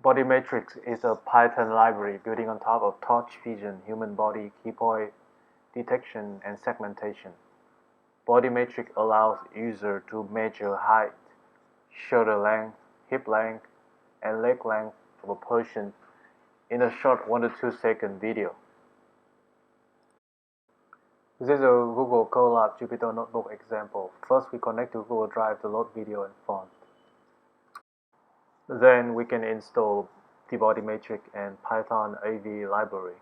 BodyMatrix is a Python library building on top of TorchVision human body keypoint detection and segmentation. BodyMatrix allows users to measure height, shoulder length, hip length, and leg length of a person in a short 1 to 2 second video. This is a Google Colab Jupyter Notebook example. First, we connect to Google Drive to load video and font. Then we can install the BodyMatrix and PythonAV library.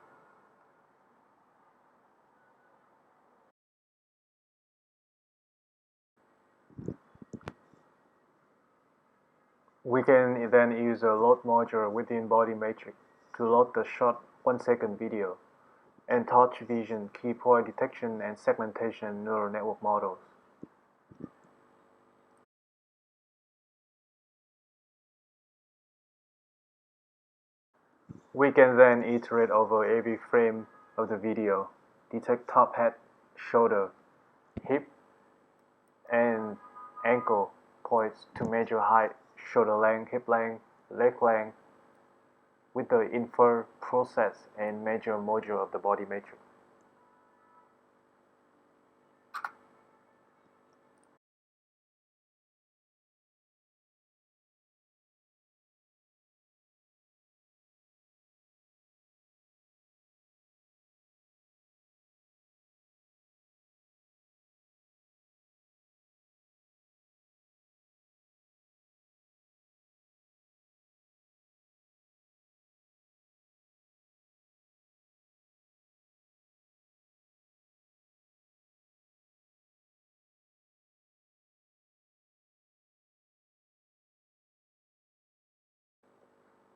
We can then use a load module within BodyMatrix to load the short 1 second video and TorchVision keypoint detection and segmentation neural network models. We can then iterate over every frame of the video, detect top, head, shoulder, hip, and ankle points to measure height, shoulder length, hip length, leg length with the infer process and measure module of the BodyMatrix.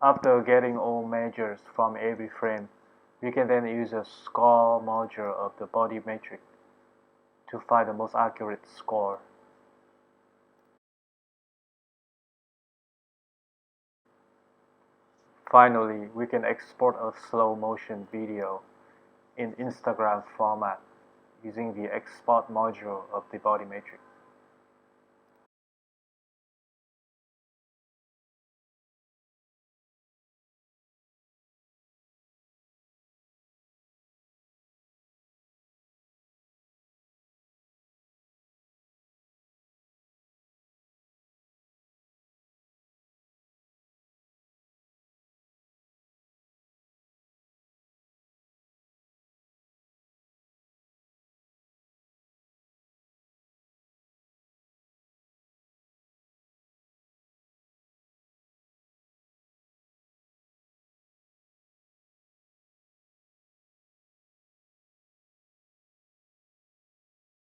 After getting all measures from every frame, we can then use a score module of the BodyMatrix to find the most accurate score. Finally, we can export a slow motion video in Instagram format using the export module of the BodyMatrix.